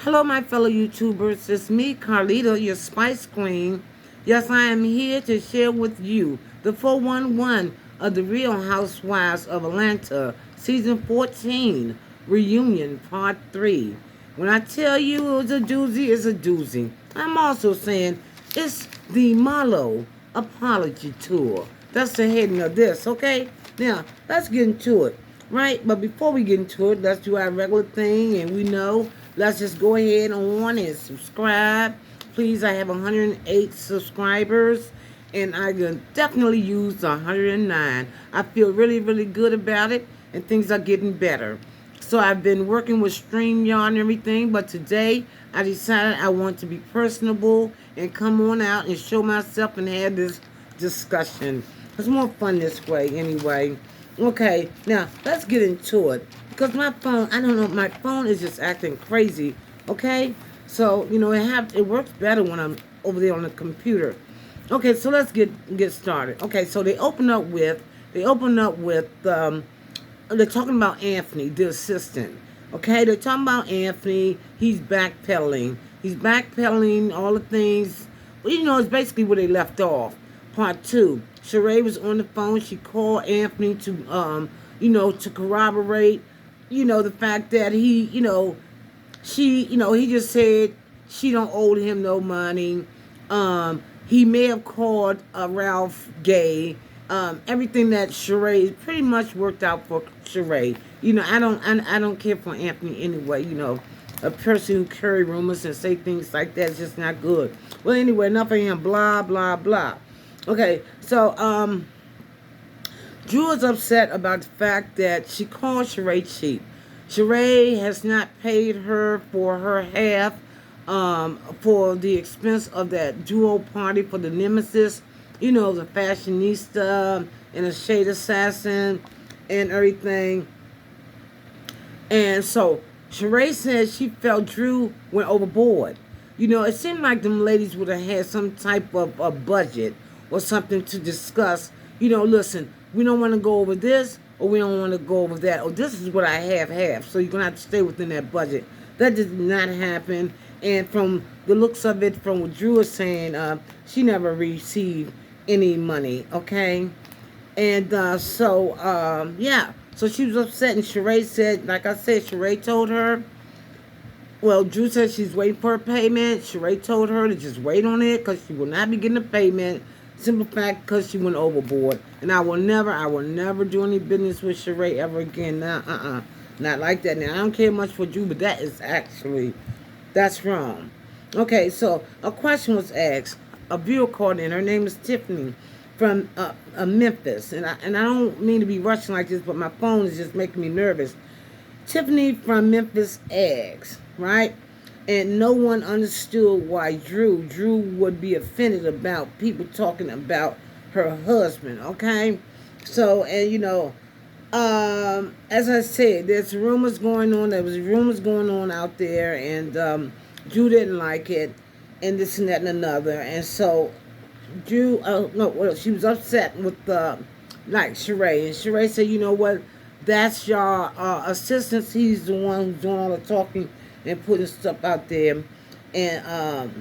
Hello, my fellow YouTubers. It's me, Carlita, your Spice Queen. Yes, I am here to share with you the 411 of the Real Housewives of Atlanta, Season 14, Reunion, Part 3. When I tell you it was a doozy, it's a doozy. I'm also saying it's the Marlo Apology Tour. That's the heading of this, okay? Now, let's get into it, right? But before we get into it, let's do our regular thing, and we know let's just go ahead on and subscribe. Please, I have 108 subscribers, and I can definitely use the 109. I feel really, really good about it, and things are getting better. So I've been working with StreamYard and everything, but today I decided I want to be personable and come on out and show myself and have this discussion. It's more fun this way anyway. Okay, now let's get into it. Because my phone, I don't know, my phone is just acting crazy. Okay? So, it works better when I'm over there on the computer. Okay, so let's get started. Okay, so they open up with they're talking about Anthony, the assistant. Okay, they're talking about Anthony. He's backpedaling. He's backpedaling all the things. Well, it's basically where they left off. Part two. Sheree was on the phone. She called Anthony to corroborate, the fact that he just said she don't owe him no money. He may have called Ralph gay. Everything that Sheree pretty much worked out for Sheree. I don't care for Anthony anyway. A person who carry rumors and say things like that is just not good. Well, anyway, enough of him. Blah blah blah. Okay, so Drew is upset about the fact that she called Sheree cheap. Sheree has not paid her for her half for the expense of that duo party for the Nemesis, the fashionista and a shade assassin and everything. And so Sheree said she felt Drew went overboard. It seemed like them ladies would have had some type of a budget or something to discuss. Listen, we don't want to go over this or we don't want to go over that. Or this is what I have. So you're going to have to stay within that budget. That did not happen. And from the looks of it, from what Drew is saying, she never received any money, okay? And yeah. So she was upset, and Sheree said, like I said, Sheree told her, well, Drew said she's waiting for a payment. Sheree told her to just wait on it because she will not be getting a payment. Simple fact, because she went overboard. And I will never do any business with Sheree ever again. Now, not like that. Now, I don't care much for Drew, but that's wrong. Okay, so a question was asked. A viewer called in. Her name is Tiffany from Memphis. And I don't mean to be rushing like this, but my phone is just making me nervous. Tiffany from Memphis asks, right? And no one understood why Drew would be offended about people talking about her husband, okay? So, and as I said, there's rumors going on. There was rumors going on out there, and Drew didn't like it, and this and that and another. And so Drew, she was upset with like Sheree, and Sheree said, you know what? That's your assistant. He's the one who's doing all the talking and putting stuff out there. And,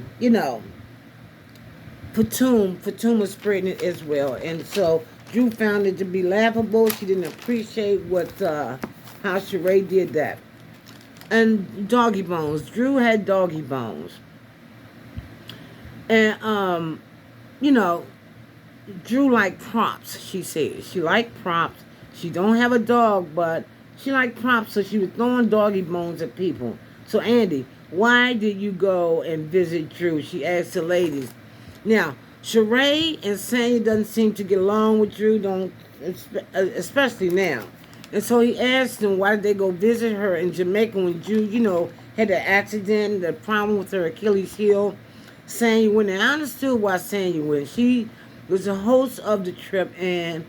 Fatum was spreading it as well. And so Drew found it to be laughable. She didn't appreciate how Sheree did that. And doggy bones. Drew had doggy bones. And, Drew liked props, she said. She liked props. She don't have a dog, but she liked props, so she was throwing doggy bones at people. So, Andy, why did you go and visit Drew? She asked the ladies. Now, Sheree and Sanya doesn't seem to get along with Drew, especially now. And so he asked them why did they go visit her in Jamaica when Drew, had the accident, the problem with her Achilles heel. Sanya went, and I understood why Sanya went. She was the host of the trip, and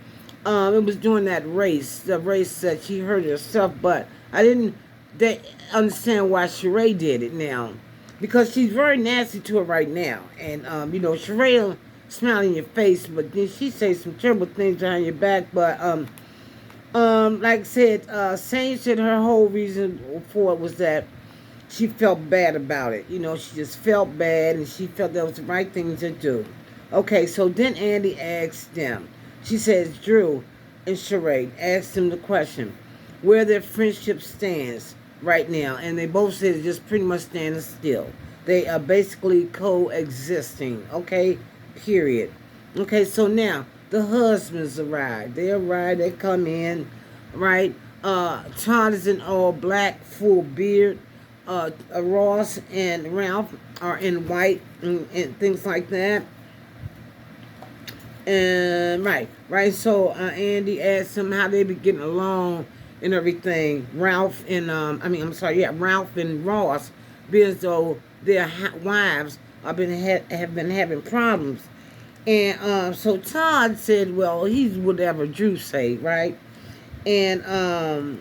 it was during that race, the race that she hurt herself, but I didn't understand why Sheree did it now. Because she's very nasty to her right now. And, Sheree will smile in your face, but then she says some terrible things behind your back. But, like I said, Sanya said her whole reason for it was that she felt bad about it. She just felt bad, and she felt that was the right thing to do. Okay, so then Andy asked them. She says, Drew and Sheree asked them the question, where their friendship stands right now. And they both said it just pretty much standing still. They are basically coexisting. Okay, period. Okay, so now the husbands arrive. They come in, right? Todd is in all black, full beard. Ross and Ralph are in white and things like that. And right. So Andy asked him how they be getting along and everything. Ralph and Ross, being as though their wives have been having problems. And so Todd said, well, he's whatever Drew say, right? And I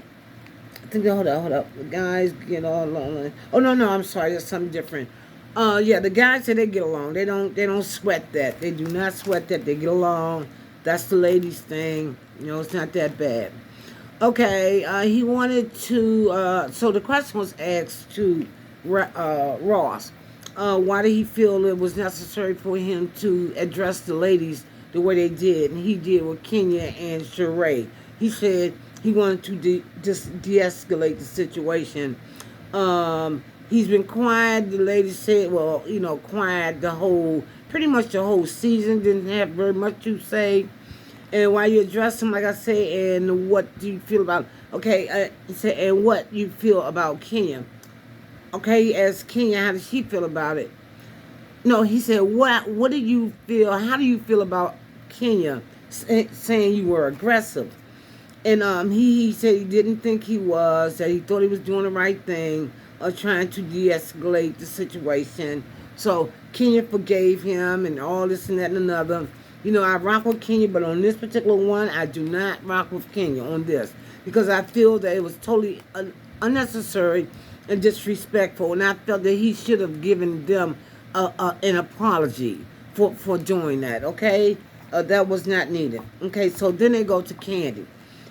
think hold up. The guys get all along. Oh no, I'm sorry, that's something different. Yeah, the guys say they get along. They don't sweat that. They do not sweat that. They get along. That's the ladies' thing. It's not that bad. Okay, he wanted to. So the question was asked to Ross. Why did he feel it was necessary for him to address the ladies the way they did, and he did with Kenya and Sheree? He said he wanted to just de-escalate the situation. He's been quiet. The lady said, well, quiet pretty much the whole season. Didn't have very much to say. And while you address him, like I say, and what do you feel about? Okay, he said, and what you feel about Kenya? Okay, he asked Kenya, how does she feel about it? No, he said, what do you feel? How do you feel about Kenya saying you were aggressive? And he said he didn't think he was, that he thought he was doing the right thing, trying to de-escalate the situation. So Kenya forgave him and all this and that and another. I rock with Kenya, but on this particular one, I do not rock with Kenya on this. Because I feel that it was totally unnecessary and disrespectful. And I felt that he should have given them an apology for doing that, okay? That was not needed. Okay, so then they go to Candy.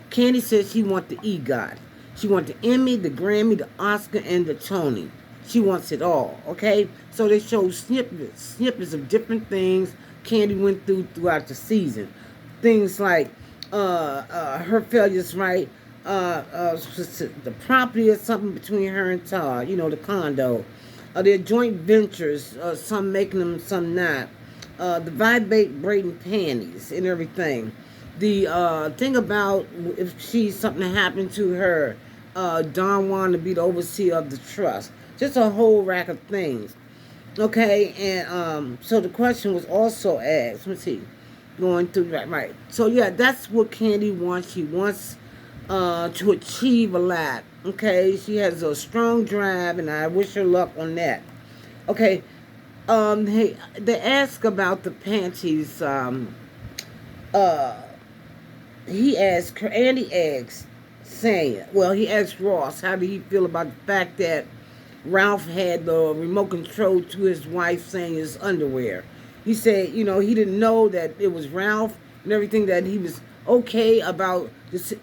Candy says she wants the EGOT. She wants the Emmy, the Grammy, the Oscar, and the Tony. She wants it all, okay? So they show snippets of different things Candy went throughout the season. Things like her failures, right? The property or something between her and Todd, the condo. Their joint ventures, some making them, some not. The vibrating panties and everything. The thing about if something happened to her, Don wanted to be the overseer of the trust. Just a whole rack of things. Okay, and so the question was also asked. Let me see. Going through that, right. So yeah, that's what Candy wants. She wants to achieve a lot. Okay, she has a strong drive, and I wish her luck on that. Okay, they ask about the panties. Andy asked, he asked Ross, how did he feel about the fact that Ralph had the remote control to his wife saying his underwear. He said, he didn't know that it was Ralph and everything, that he was okay about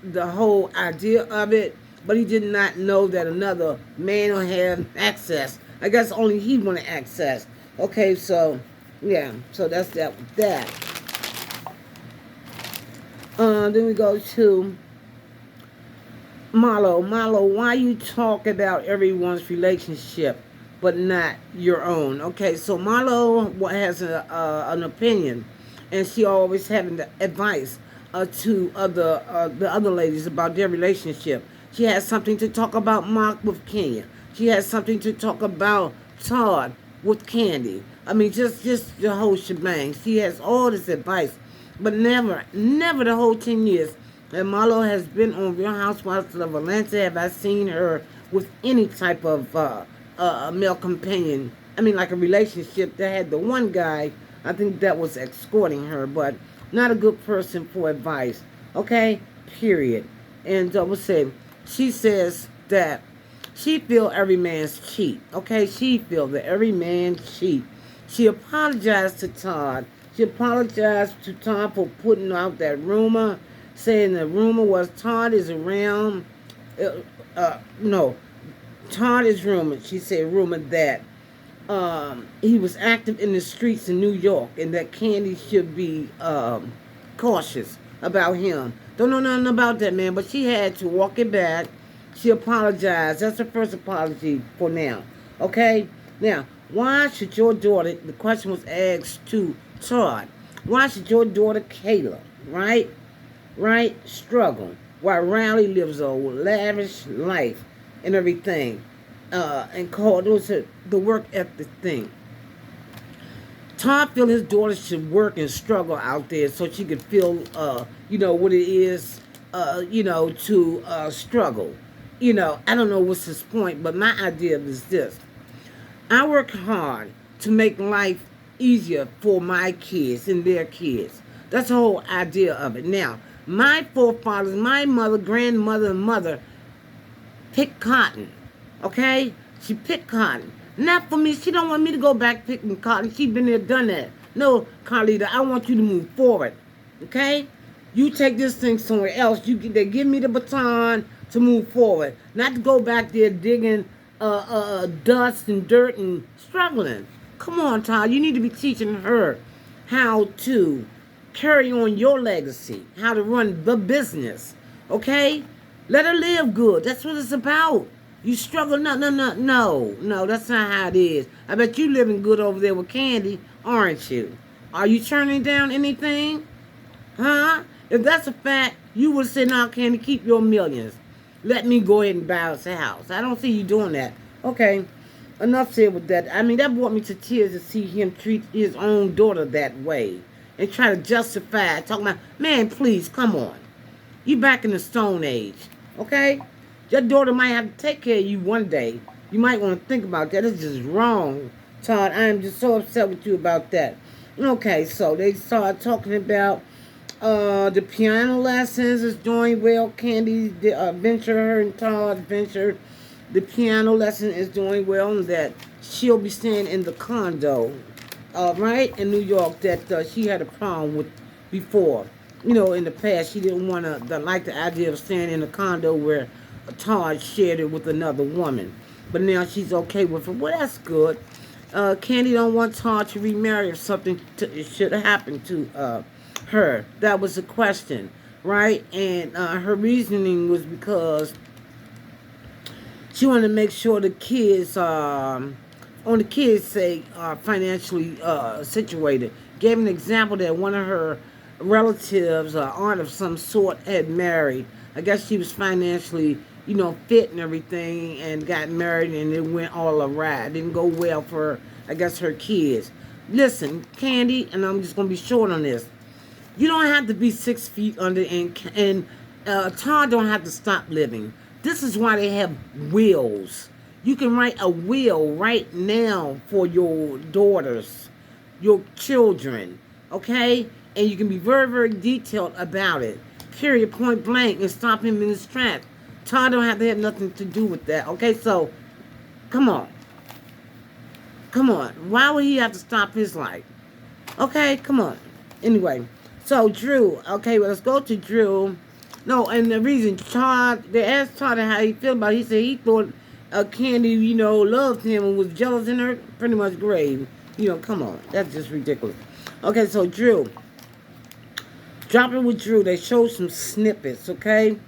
the whole idea of it, but he did not know that another man will have access. I guess only he wanted access. Okay, so, yeah, so that's that with that. Then we go to Marlo, why you talk about everyone's relationship but not your own? Okay, so Marlo has an opinion, and she always having the advice to the other ladies about their relationship. She has something to talk about Mark with Kenya. She has something to talk about Todd with Candy. I mean, just the whole shebang. She has all this advice, but never the whole 10 years that Marlo has been on Real Housewives of Atlanta have I seen her with any type of male companion. I mean, like a relationship that had the one guy, I think that was escorting her, but not a good person for advice. Okay? Period. And she says that she feel every man's cheat. Okay? She feel that every man cheat. She apologized to Todd. She apologized to Todd for putting out that rumor, saying the rumor was Todd is around. No, Todd is rumored, she said, rumored that he was active in the streets in New York and that Candy should be cautious about him. Don't know nothing about that, man, but she had to walk it back. She apologized. That's her first apology for now. Okay? Now, why should your daughter, the question was asked to Todd, why should your daughter Kayla, right, struggle while Riley lives a lavish life and everything? And called those the work ethic thing. Todd feel his daughter should work and struggle out there so she could feel, what it is, to struggle. I don't know what's his point, but my idea is this. I work hard to make life easier for my kids and their kids. That's the whole idea of it. Now, my forefathers, my mother, grandmother, and mother picked cotton. Okay? She picked cotton. Not for me. She don't want me to go back picking cotton. She been there, done that. No, Carlita, I want you to move forward. Okay? You take this thing somewhere else. They give me the baton to move forward. Not to go back there digging dust and dirt and struggling. Come on, Todd. You need to be teaching her how to carry on your legacy. How to run the business. Okay? Let her live good. That's what it's about. You struggle, no, that's not how it is. I bet you living good over there with Candy, aren't you? Are you turning down anything? Huh? If that's a fact, you would say, no, Candy, keep your millions. Let me go ahead and buy us a house. I don't see you doing that. Okay, enough said with that. I mean, that brought me to tears to see him treat his own daughter that way. And try to justify it. Talking about, man, please, come on. You back in the Stone Age, okay? Your daughter might have to take care of you one day. You might want to think about that. It's just wrong, Todd. I am just so upset with you about that. Okay, so they started talking about the piano lessons is doing well. Candy's venture, her and Todd's venture. The piano lesson is doing well, and that she'll be staying in the condo, right, in New York that she had a problem with before. In the past, she didn't want to like the idea of staying in a condo where Todd shared it with another woman. But now she's okay with it. Well, that's good. Candy don't want Todd to remarry if something should happen to her. That was the question, right? And her reasoning was because she wanted to make sure the kids, on the kids' sake, are financially situated. Gave an example that one of her relatives, aunt of some sort, had married. I guess she was financially fit and everything, and got married, and it went all awry. It didn't go well for, I guess, her kids. Listen, Candy, and I'm just going to be short on this. You don't have to be 6 feet under, and Todd don't have to stop living. This is why they have wills. You can write a will right now for your daughters, your children, okay? And you can be very, very detailed about it. Period, point blank, and stop him in his tracks. Todd don't have to have nothing to do with that. Okay, so, come on. Why would he have to stop his life? Okay, come on. Anyway, so Drew. Okay, well, let's go to Drew. No, and the reason they asked Todd how he felt about it. He said he thought Candy, loved him and was jealous in her pretty much grave. Come on. That's just ridiculous. Okay, so Drew. Dropping with Drew. They showed some snippets, okay?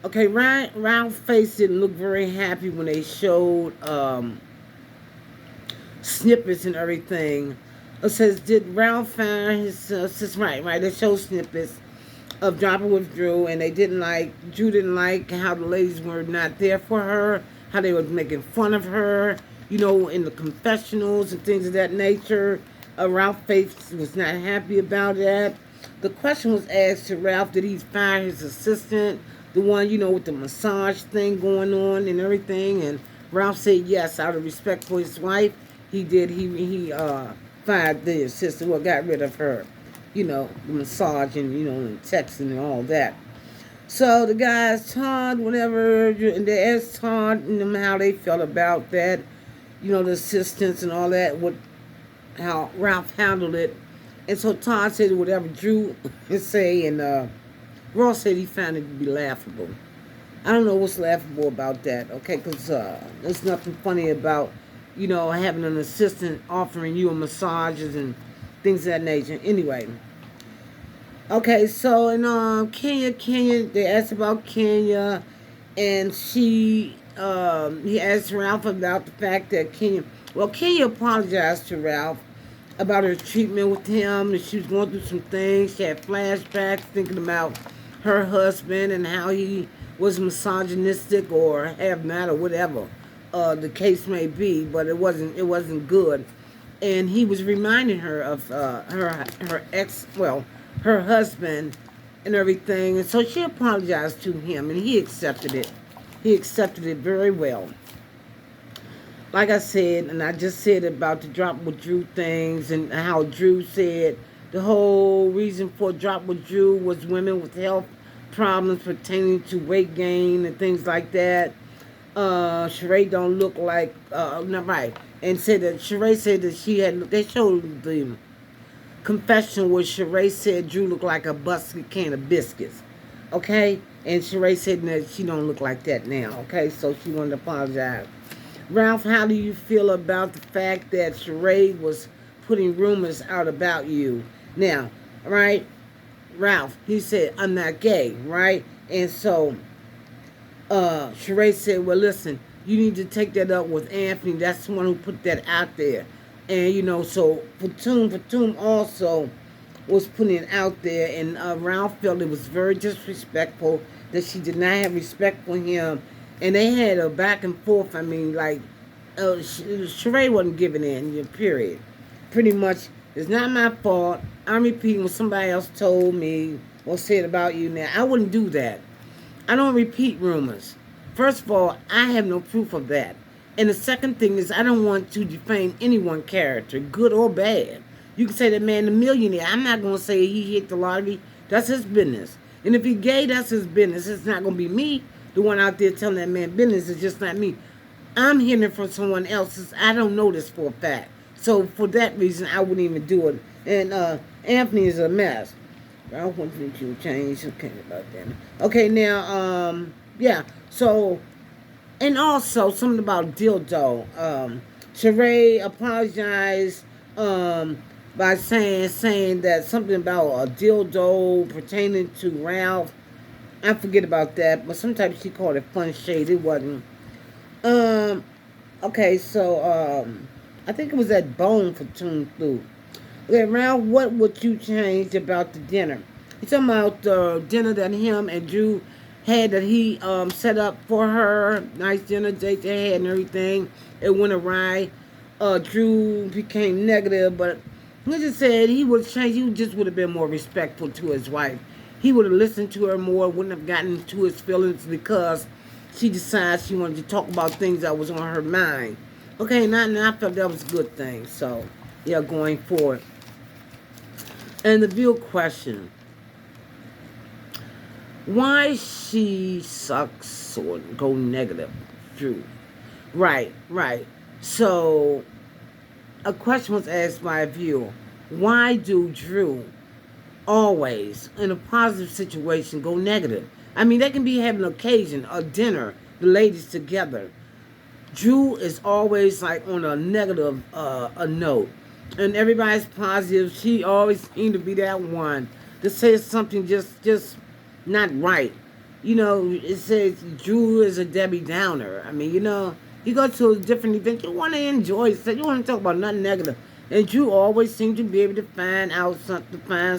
Okay, Ralph's face didn't look very happy when they showed snippets and everything. It says, did Ralph find his sister? Right. They showed snippets of Dropping with Drew, and Drew didn't like how the ladies were not there for her, how they were making fun of her, in the confessionals and things of that nature. Ralph's face was not happy about that. The question was asked to Ralph, did he fire his assistant? The one, with the massage thing going on and everything. And Ralph said yes, out of respect for his wife, he did. He fired the assistant, got rid of her. The massage and, and texting and all that. So the guys, Todd, whatever, and they asked Todd and them how they felt about that. The assistants and all that, how Ralph handled it. And so Todd said whatever Drew say, and Ross said he found it to be laughable. I don't know what's laughable about that, okay? Because there's nothing funny about, having an assistant offering you a massages and things of that nature. Anyway, okay, so in Kenya, they asked about Kenya, and he asked Ralph about the fact that Kenya apologized to Ralph about her treatment with him, that she was going through some things. She had flashbacks thinking about her husband and how he was misogynistic or have not or whatever the case may be, but it wasn't good. And he was reminding her of her husband and everything. And so she apologized to him, and he accepted it. He accepted it very well. Like I said, and I just said about the drop with Drew things and how Drew said the whole reason for drop with Drew was women with health problems pertaining to weight gain and things like that. Sheree don't look like not right, and said that Sheree said that they showed the confession where Sheree said Drew looked like a busted can of biscuits. Okay, and Sheree said that she don't look like that now. Okay, so she wanted to apologize. Ralph, how do you feel about the fact that Sheree was putting rumors out about you? Now, right? Ralph, he said, I'm not gay, right? And so Sheree said, well, listen, you need to take that up with Anthony. That's the one who put that out there. And, so Fatum also was putting it out there. And Ralph felt it was very disrespectful that she did not have respect for him. And they had a back and forth. I mean, like, Sheree wasn't giving in, period. Pretty much, it's not my fault. I'm repeating what somebody else told me or said about you now. I wouldn't do that. I don't repeat rumors. First of all, I have no proof of that. And the second thing is I don't want to defame anyone's character, good or bad. You can say that man the millionaire. I'm not going to say he hit the lottery. That's his business. And if he's gay, that's his business. It's not going to be me, the one out there telling that man business. It's just not me. I'm hearing it from someone else. I don't know this for a fact. So for that reason, I wouldn't even do it. And Anthony is a mess. I want to change. Okay, about that. Okay, now, yeah. So, and also something about dildo. Sheree apologized by saying that something about a dildo pertaining to Ralph. I forget about that, but sometimes she called it fun shade. It wasn't. Um, okay, so I think it was that bone for Toon Through. Okay, Ralph, what would you change about the dinner? He's talking about the dinner that him and Drew had that he set up for her. Nice dinner date they had and everything. It went awry. Drew became negative, but he just said he would change. He just would have been more respectful to his wife. He would have listened to her more, wouldn't have gotten to his feelings because she decided she wanted to talk about things that was on her mind. Okay, now I felt that was a good thing. So, yeah, going forward. And the real question, why she sucks or go negative, Drew? Right. So, a question was asked by a viewer. Why do Drew always, in a positive situation, go negative? I mean, they can be having an occasion, a dinner, the ladies together. Drew is always like on a negative a note. And everybody's positive. She always seemed to be that one that says something just not right. It says Drew is a Debbie Downer. I mean, you go to a different event, you want to enjoy it. You want to talk about nothing negative. And Drew always seemed to be able to find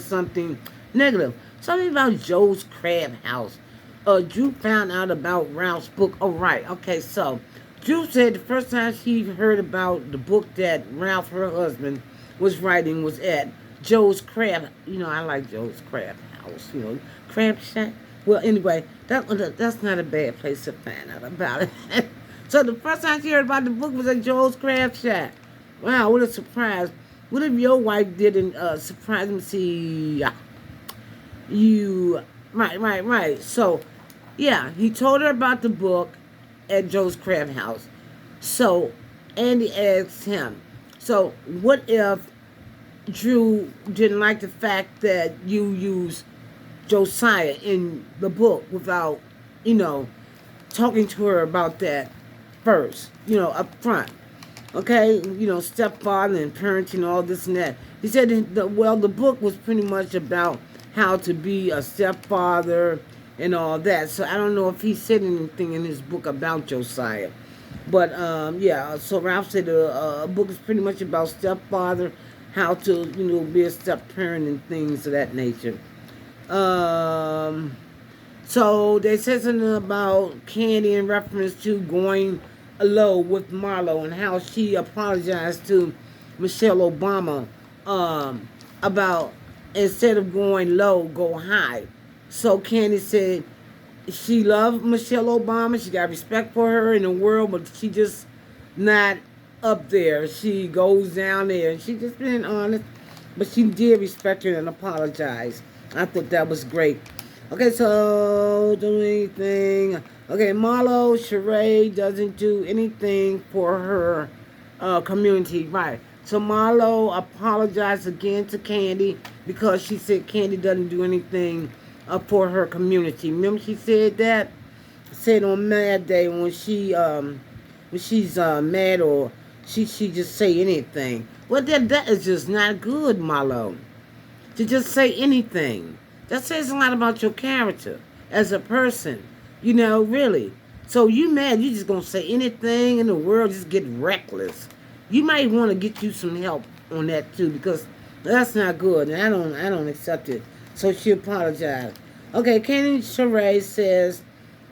something negative. Something about Joe's Crab House. Drew found out about Ralph's book. Oh, right. Okay, so Drew said the first time she heard about the book that Ralph, her husband, was writing was at Joe's Crab. I like Joe's Crab House. Crab Shack. Well, anyway, that's not a bad place to find out about it. So the first time she heard about the book was at Joe's Crab Shack. Wow, what a surprise. What if your wife didn't surprise me? See, you, right. So, yeah, he told her about the book at Joe's Crab House. So, Andy asked him, so what if Drew didn't like the fact that you used Josiah in the book without, talking to her about that first, up front. Okay, stepfather and parenting, all this and that. He said, the book was pretty much about how to be a stepfather and all that. So I don't know if he said anything in his book about Josiah. But yeah, so Ralph said the book is pretty much about stepfather, how to be a step parent and things of that nature. Um, so they said something about Candy in reference to going low with Marlo and how she apologized to Michelle Obama um, about instead of going low, go high. So Candy said she loved Michelle Obama. She got respect for her in the world, but she just not up there. She goes down there, and she just been honest. But she did respect her and apologize. I thought that was great. Okay, so do anything. Okay, Marlo Sheree doesn't do anything for her community, right? So Marlo apologized again to Candy because she said Candy doesn't do anything for her community. Remember she said that? Said on Mad Day when she's mad or she just say anything. Well, that is just not good, Marlo. To just say anything. That says a lot about your character as a person. Really. So you mad, you just gonna say anything in the world, just get reckless. You might want to get you some help on that too, because that's not good, and I don't accept it. So she apologized. Okay, Candy Sheree says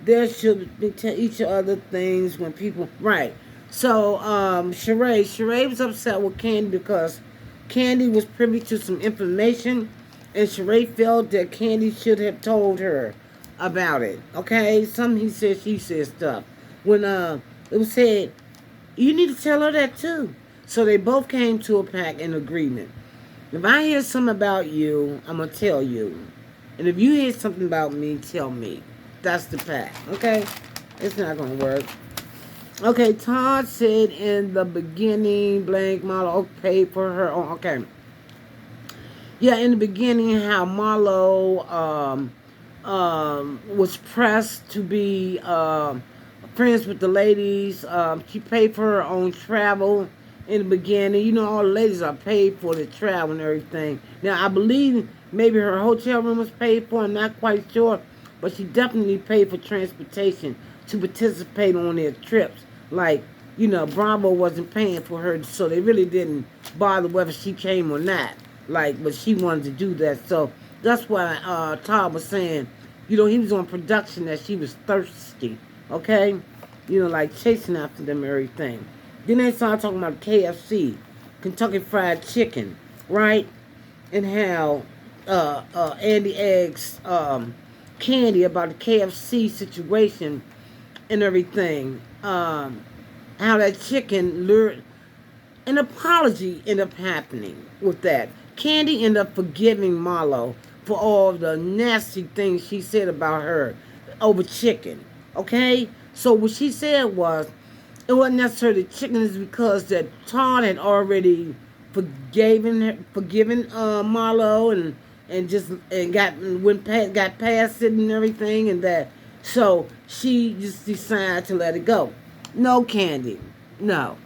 there should be to each other things when people right. So Sheree was upset with Candy because Candy was privy to some information, and Sheree felt that Candy should have told her about it. Okay, some he said, she said stuff. When it was said, you need to tell her that too. So they both came to a pact in agreement. If I hear something about you, I'm gonna tell you, and if you hear something about me, tell me. That's the pact. Okay, it's not gonna work. Okay, Todd said in the beginning, blank Marlo paid for her own. Okay. Yeah, in the beginning, how Marlo was pressed to be friends with the ladies. She paid for her own travel in the beginning. All the ladies are paid for the travel and everything. Now, I believe maybe her hotel room was paid for. I'm not quite sure. But she definitely paid for transportation to participate on their trips. Like, Bravo wasn't paying for her, so they really didn't bother whether she came or not. Like, but she wanted to do that. So that's why Todd was saying, he was on production that she was thirsty. Okay? Like chasing after them and everything. Then they started talking about KFC, Kentucky Fried Chicken, right? And how Andy asked Candy about the KFC situation and everything. How that chicken lured an apology ended up happening with that. Candy ended up forgiving Marlo for all the nasty things she said about her over chicken. Okay? So what she said was, it wasn't necessarily chicken, is because that Todd had already forgiven Marlo and got past it and everything, and that so she just decided to let it go. No, Candy, no.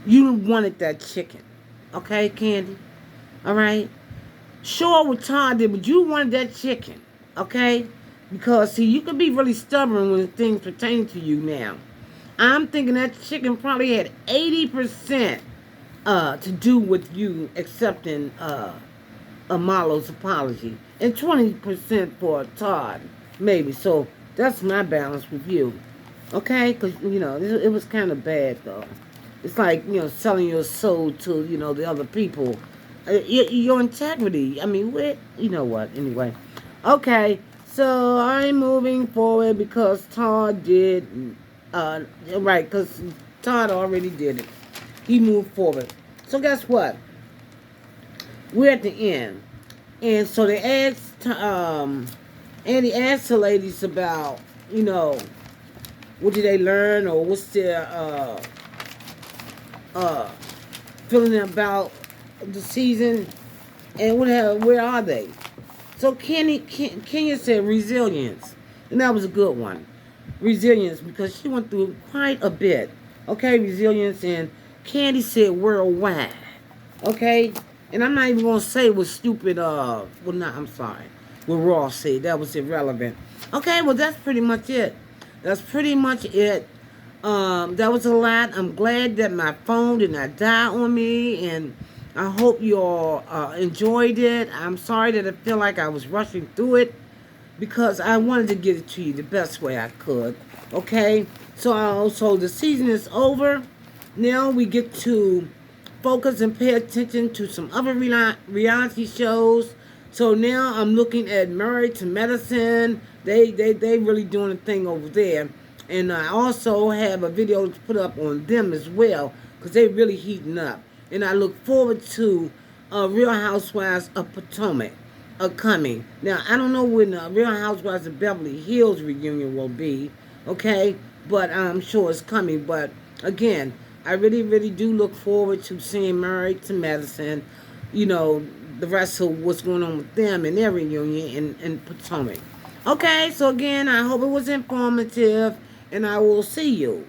You wanted that chicken, okay, Candy? All right. Sure, what Todd did, but you wanted that chicken, okay? Because see, you can be really stubborn when things pertain to you now. I'm thinking that chicken probably had 80% to do with you accepting Marlo's apology, and 20% for Todd, maybe. So that's my balance with you, okay? Because it was kind of bad though. It's like selling your soul to the other people, your integrity. I mean, what what? Anyway, okay. So I'm moving forward because Todd did right, because Todd already did it. He moved forward. So guess what? We're at the end. And so they asked, Andy asked the ladies about, what did they learn or what's their feeling about the season and where are they? So Kenya said resilience. And that was a good one. Resilience, because she went through quite a bit. Okay, resilience, and Candy said worldwide. Okay? And I'm not even gonna say what stupid well not I'm sorry. What Ross said. That was irrelevant. Okay, well that's pretty much it. That's pretty much it. That was a lot. I'm glad that my phone did not die on me, and I hope you all enjoyed it. I'm sorry that I feel like I was rushing through it because I wanted to get it to you the best way I could. Okay, so the season is over. Now we get to focus and pay attention to some other reality shows. So now I'm looking at Married to Medicine. They really doing a thing over there. And I also have a video to put up on them as well because they really heating up. And I look forward to Real Housewives of Potomac coming. Now, I don't know when Real Housewives of Beverly Hills reunion will be, okay? But I'm sure it's coming. But again, I really, really do look forward to seeing Married to Medicine, you know, the rest of what's going on with them and their reunion in Potomac. Okay, so again, I hope it was informative, and I will see you.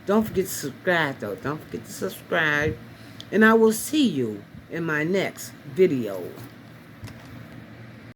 Don't forget to subscribe, though. Don't forget to subscribe, and I will see you in my next video.